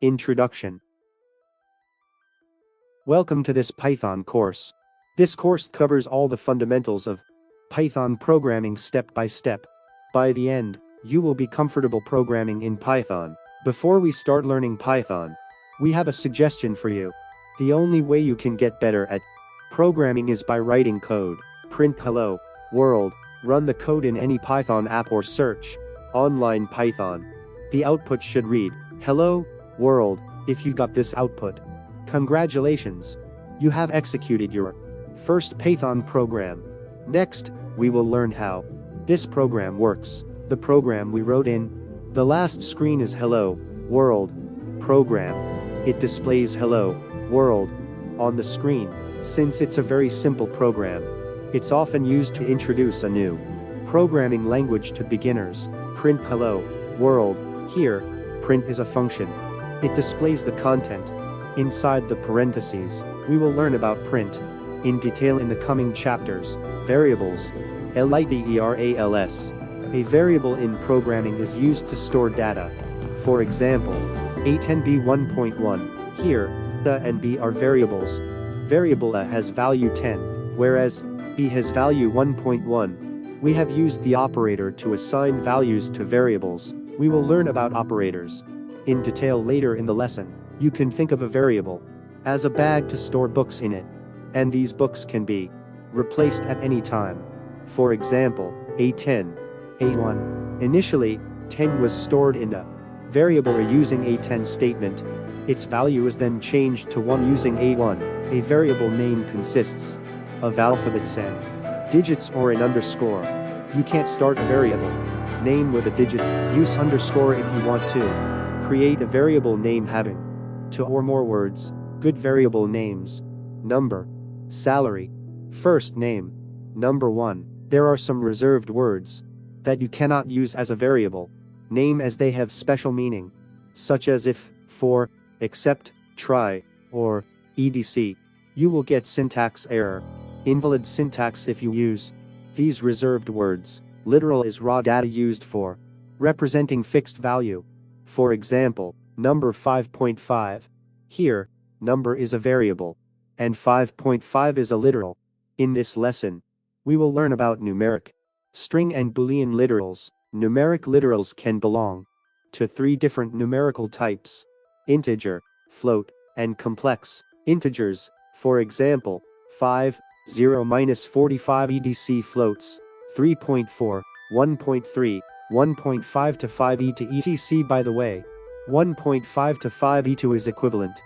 Introduction. Welcome to this Python course. This course covers all the fundamentals of Python programming step by step. By the end, you will be comfortable programming in Python. Before we start learning Python, we have a suggestion for you. The only way you can get better at programming is by writing code. Print hello world, run the code in any Python app or search online Python. The output should read, hello world. If you got this output, congratulations, you have executed your first Python program. Next, we will learn how this program works. The program we wrote in the last screen is hello world program. It displays hello world on the screen. Since it's a very simple program, it's often used to introduce a new programming language to beginners. Print hello world. Here, print is a function. It displays the content inside the parentheses. We will learn about print in detail in the coming chapters. Variables. Literals. A variable in programming is used to store data. For example, A10b 1.1. Here, A and B are variables. Variable A has value 10, whereas B has value 1.1. We have used the operator to assign values to variables. We will learn about operators in detail later in the lesson. You can think of a variable as a bag to store books in it, and these books can be replaced at any time. For example, A10, A1. Initially, 10 was stored in the variable A using A10 statement. Its value is then changed to 1 using A1. A variable name consists of alphabets and digits or an underscore. You can't start a variable name with a digit. Use underscore if you want to create a variable name having 2 or more words. Good variable names: number, salary, first name, number 1. There are some reserved words that you cannot use as a variable name as they have special meaning, such as if, for, except, try, or etc. You will get syntax error, invalid syntax if you use these reserved words. Literal is raw data used for representing fixed value. For example, number 5.5. Here, number is a variable, and 5.5 is a literal. In this lesson, we will learn about numeric, string and Boolean literals. Numeric literals can belong to 3 different numerical types: integer, float, and complex. Integers, for example, 5, 0 minus 45 etc. Floats, 3.4, 1.3, 1.5 to 5 e to etc. By the way, 1.5 to 5 e2 is equivalent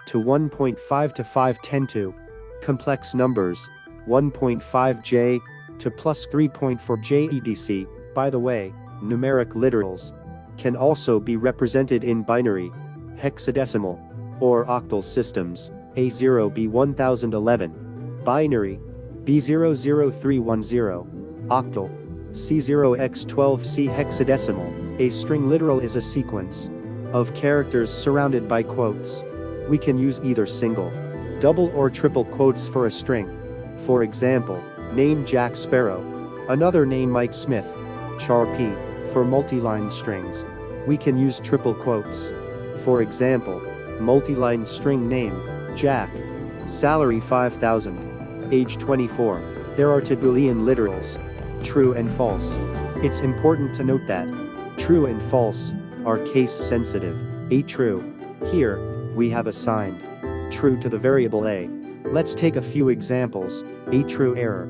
to 1.5 to 510 to complex numbers, 1.5j to plus 3.4j etc. By the way, numeric literals can also be represented in binary, hexadecimal, or octal systems. A0 B1011, binary, B00310, octal, C0x12C hexadecimal. A string literal is a sequence of characters surrounded by quotes. We can use either single, double or triple quotes for a string. For example, name Jack Sparrow, another name Mike Smith, char P. For multi-line strings, we can use triple quotes. For example, multi-line string name, Jack, salary 5,000, age 24. There are 2 Boolean literals, true and false. It's important to note that true and false are case sensitive. A true. Here, we have assigned true to the variable A. Let's take a few examples. A true error.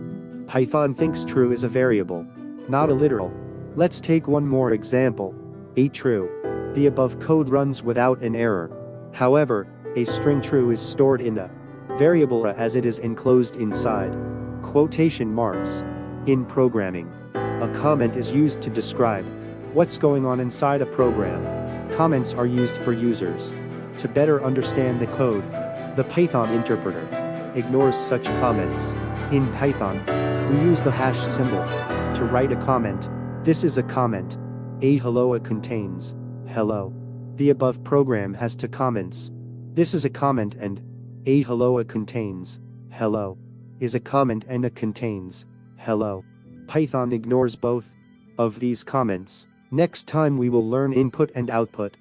Python thinks true is a variable, not a literal. Let's take one more example. A true. The above code runs without an error. However, a string true is stored in the variable A as it is enclosed inside quotation marks. In programming, a comment is used to describe what's going on inside a program. Comments are used for users to better understand the code. The Python interpreter ignores such comments. In Python, we use the hash symbol to write a comment. This is a comment. A hello contains hello. The above program has 2 comments. This is a comment and a hello contains hello is a comment and a contains hello. Python ignores both of these comments. Next time we will learn input and output.